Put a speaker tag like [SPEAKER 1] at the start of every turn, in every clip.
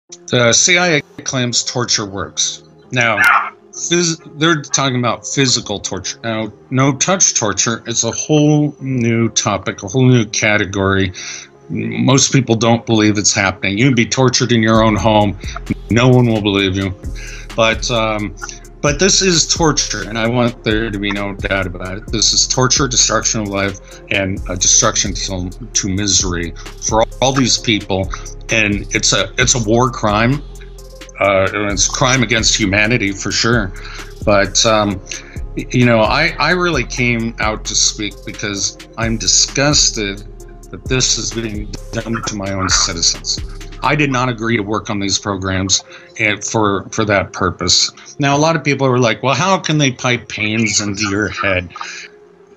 [SPEAKER 1] The CIA claims torture works. Now, they're talking about physical torture. Now, no-touch torture is a whole new topic, a whole new category. Most people don't believe it's happening. You can be tortured in your own home. No one will believe you. But this is torture, and I want there to be no doubt about it. This is torture, destruction of life, and destruction to misery for all these people. And it's a war crime. It's a crime against humanity for sure. But I really came out to speak because I'm disgusted that this is being done to my own citizens. I did not agree to work on these programs for that purpose. Now, a lot of people are like, well, how can they pipe pains into your head?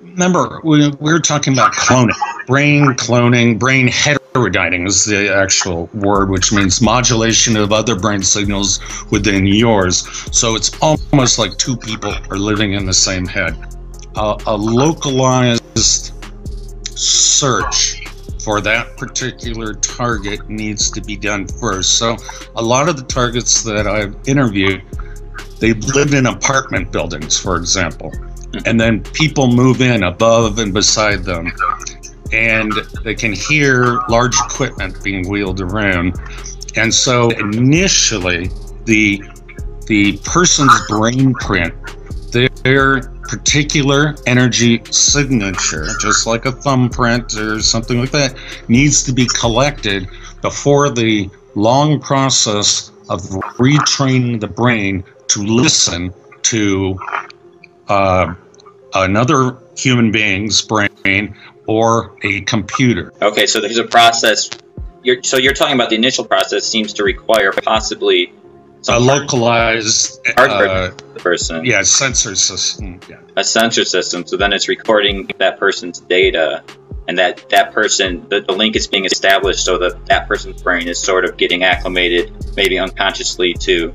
[SPEAKER 1] Remember, we were talking about cloning, brain heterodyning is the actual word, which means modulation of other brain signals within yours. So it's almost like two people are living in the same head. A localized search for that particular target needs to be done first. So a lot of the targets that I've interviewed, they live in apartment buildings, for example, and then people move in above and beside them, and they can hear large equipment being wheeled around. And so initially, the person's brain print, their particular energy signature, just like a thumbprint or something like that, needs to be collected before the long process of retraining the brain to listen to another human being's brain or a computer.
[SPEAKER 2] Okay, so there's a process. You're talking about the initial process seems to require possibly
[SPEAKER 1] a localized
[SPEAKER 2] hardware the person.
[SPEAKER 1] Yeah, sensor system. Yeah.
[SPEAKER 2] A sensor system. So then it's recording that person's data, and that person, the link is being established so that person's brain is sort of getting acclimated, maybe unconsciously to.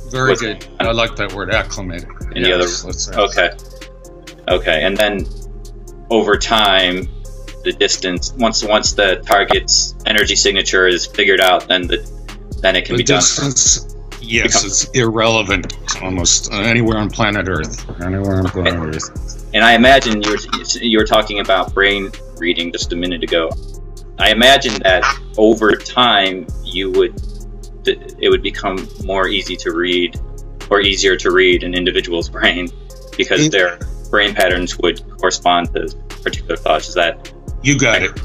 [SPEAKER 1] Very good. I like that word, acclimated.
[SPEAKER 2] Okay, and then over time, the distance once the target's energy signature is figured out, then it can be done.
[SPEAKER 1] Yes, it's irrelevant almost anywhere on planet Earth.
[SPEAKER 2] And I imagine you were talking about brain reading just a minute ago. I imagine that over time it would become more easy to read or easier to read an individual's brain because their brain patterns would correspond to particular thoughts. Is that?
[SPEAKER 1] You got it.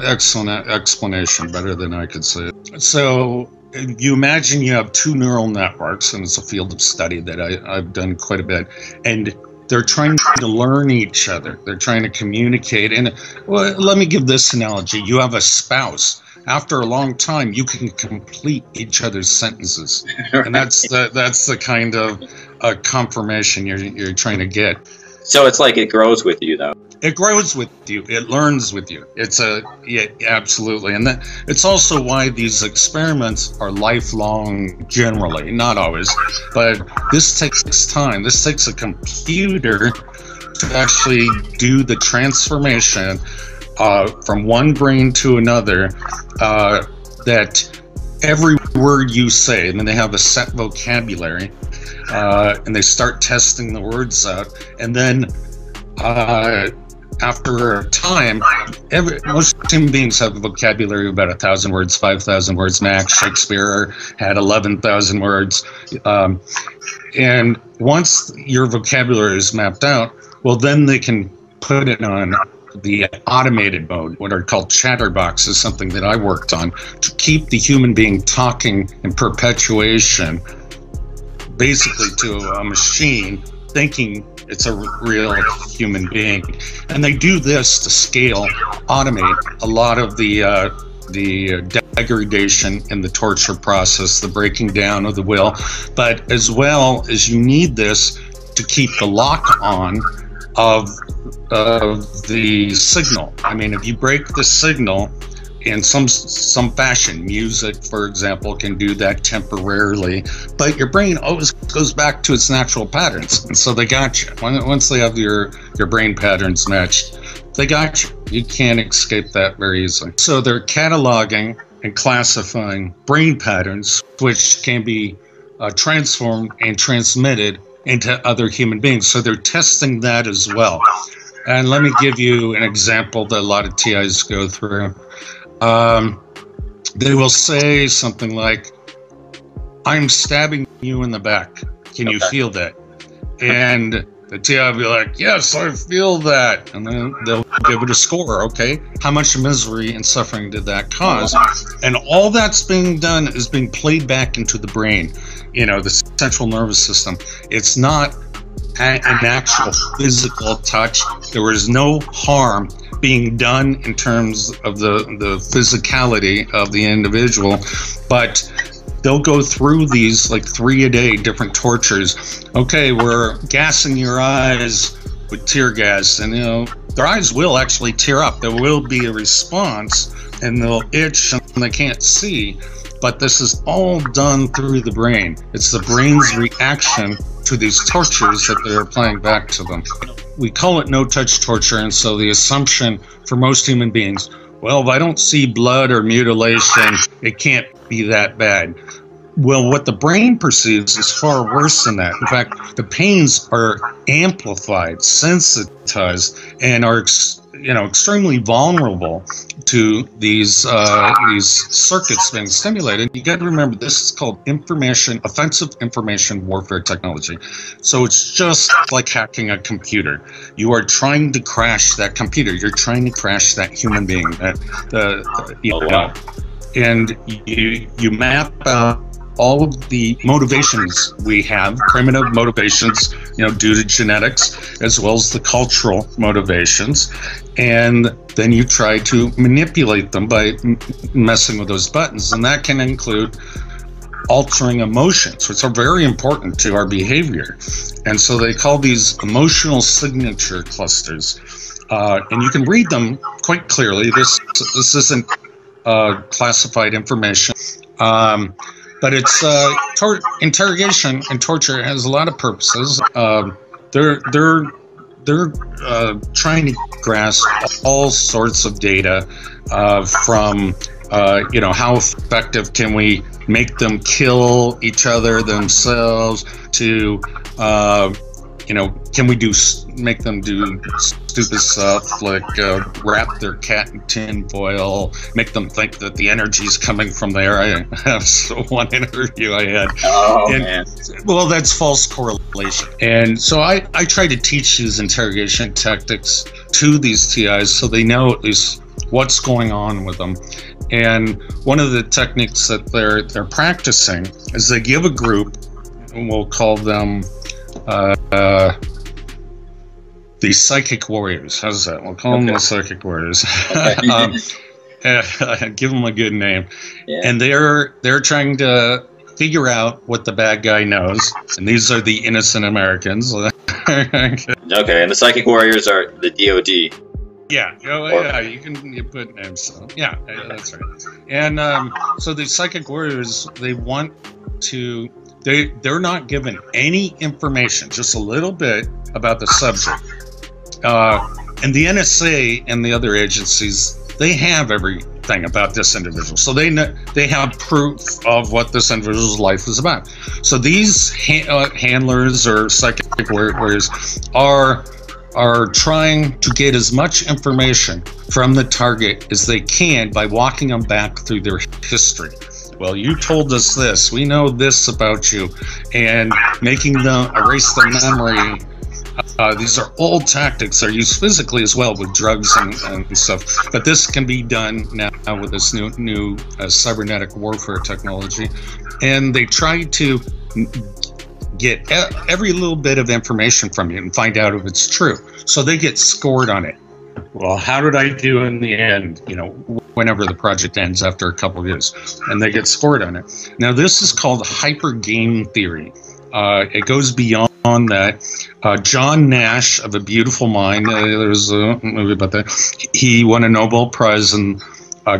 [SPEAKER 1] Excellent explanation, better than I could say it. So you imagine you have two neural networks, and it's a field of study that I've done quite a bit, and they're trying to learn each other. They're trying to communicate. And well, let me give this analogy. You have a spouse. After a long time, you can complete each other's sentences, and that's the kind of confirmation you're trying to get.
[SPEAKER 2] So it's like it grows with you, though.
[SPEAKER 1] It grows with you. It learns with you. Yeah, absolutely. And it's also why these experiments are lifelong generally, not always, but this takes time. This takes a computer to actually do the transformation from one brain to another, that every word you say, and then they have a set vocabulary, and they start testing the words out, and then after a time, most human beings have a vocabulary of about 1,000 words, 5,000 words max. Shakespeare had 11,000 words. And once your vocabulary is mapped out, well, then they can put it on the automated mode, what are called chatterboxes, something that I worked on, to keep the human being talking in perpetuation, basically to a machine, thinking it's a real human being. And they do this to scale, automate a lot of the degradation in the torture process, the breaking down of the will. But as well as you need this to keep the lock on of the signal. I mean, if you break the signal in some fashion, music, for example, can do that temporarily, but your brain always goes back to its natural patterns, and so they got you. Once they have your brain patterns matched, they got you. You can't escape that very easily. So they're cataloging and classifying brain patterns, which can be transformed and transmitted into other human beings. So they're testing that as well. And let me give you an example that a lot of TIs go through. They will say something like, "I'm stabbing you in the back. Can you feel that?" And the TI will be like, "Yes, I feel that." And then they'll give it a score. Okay, how much misery and suffering did that cause? And all that's being done is being played back into the brain, the central nervous system. It's not an actual physical touch. There is no harm being done in terms of the physicality of the individual, but they'll go through these like 3 a day different tortures. Okay, we're gassing your eyes with tear gas, and their eyes will actually tear up. There will be a response, and they'll itch and they can't see. But this is all done through the brain. It's the brain's reaction to these tortures that they're applying back to them. We call it no-touch torture, and so the assumption for most human beings, well, if I don't see blood or mutilation, it can't be that bad. Well, what the brain perceives is far worse than that. In fact, the pains are amplified, sensitized, and are extremely vulnerable to these circuits being stimulated. You got to remember, this is called offensive information warfare technology. So it's just like hacking a computer. You are trying to crash that computer. You're trying to crash that human being. And you map out all of the motivations we have, primitive motivations, due to genetics, as well as the cultural motivations. And then you try to manipulate them by messing with those buttons. And that can include altering emotions, which are very important to our behavior. And so they call these emotional signature clusters. And you can read them quite clearly. This isn't classified information. But it's interrogation and torture has a lot of purposes. They're trying to grasp all sorts of data from how effective can we make them kill each other themselves to can we make them do stupid stuff like wrap their cat in tin foil, make them think that the energy's coming from there. I have one interview I had.
[SPEAKER 2] Man.
[SPEAKER 1] Well, that's false correlation. And so I try to teach these interrogation tactics to these TIs so they know at least what's going on with them. And one of the techniques that they're practicing is they give a group, and we'll call them the psychic warriors. How's that? We'll call them the psychic warriors. Give them a good name. Yeah. And they're trying to figure out what the bad guy knows, and these are the innocent Americans.
[SPEAKER 2] Okay, and the psychic warriors are the DoD.
[SPEAKER 1] Yeah, you put names. So. Yeah, that's right. And so the psychic warriors, they want to. They're not given any information, just a little bit about the subject. And the NSA and the other agencies, they have everything about this individual. So they have proof of what this individual's life is about. So these handlers or psychic warriors are trying to get as much information from the target as they can by walking them back through their history. Well, you told us this, we know this about you, and making them erase their memory. These are old tactics. They're used physically as well with drugs and stuff. But this can be done now with this new cybernetic warfare technology. And they try to get every little bit of information from you and find out if it's true. So they get scored on it. Well, how did I do in the end? Whenever the project ends after a couple of years, and they get scored on it. Now, this is called hyper game theory. It goes beyond that. John Nash of A Beautiful Mind, there's a movie about that. He won a Nobel Prize in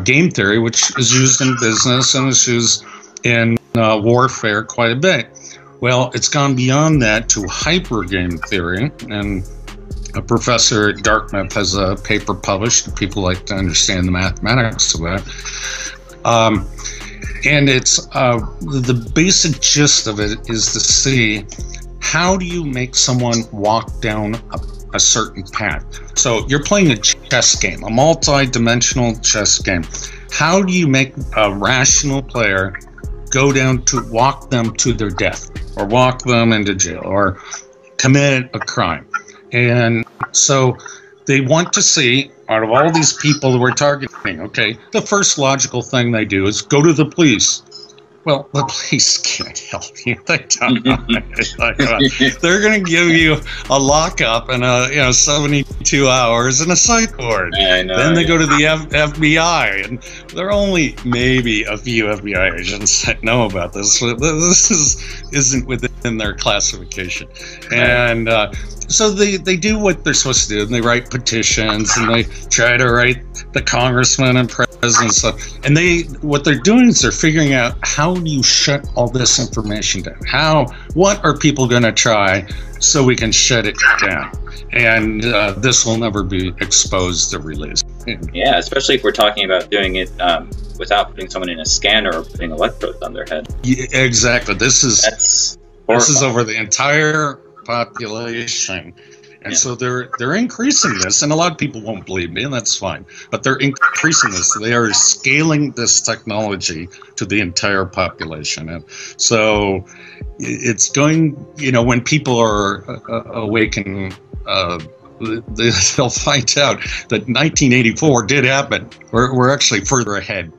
[SPEAKER 1] game theory, which is used in business and is used in warfare quite a bit. Well, it's gone beyond that to hyper game theory, and a professor at Dartmouth has a paper published. People like to understand the mathematics of that. And it's the basic gist of it is to see how do you make someone walk down a certain path. So you're playing a chess game, a multi-dimensional chess game. How do you make a rational player walk them to their death, or walk them into jail, or commit a crime? And so they want to see, out of all these people that we're targeting, okay, the first logical thing they do is go to the police. Well, the police can't help you. They don't know. They're going to give you a lockup and 72 hours and a psych ward.
[SPEAKER 2] I know,
[SPEAKER 1] then they go to the FBI, and there are only maybe a few FBI agents that know about this. This isn't within their classification, and so they do what they're supposed to do, and they write petitions, and they try to write the congressman and president and stuff. And what they're doing is they're figuring out, how do you shut all this information down? What are people going to try so we can shut it down? And this will never be exposed or released.
[SPEAKER 2] Yeah, especially if we're talking about doing it without putting someone in a scanner or putting electrodes on their head.
[SPEAKER 1] Yeah, exactly. This is over the entire population. And so they're increasing this, and a lot of people won't believe me, and that's fine. But they're increasing this. They are scaling this technology to the entire population. And so it's going, when people are awakened, they'll find out that 1984 did happen. We're actually further ahead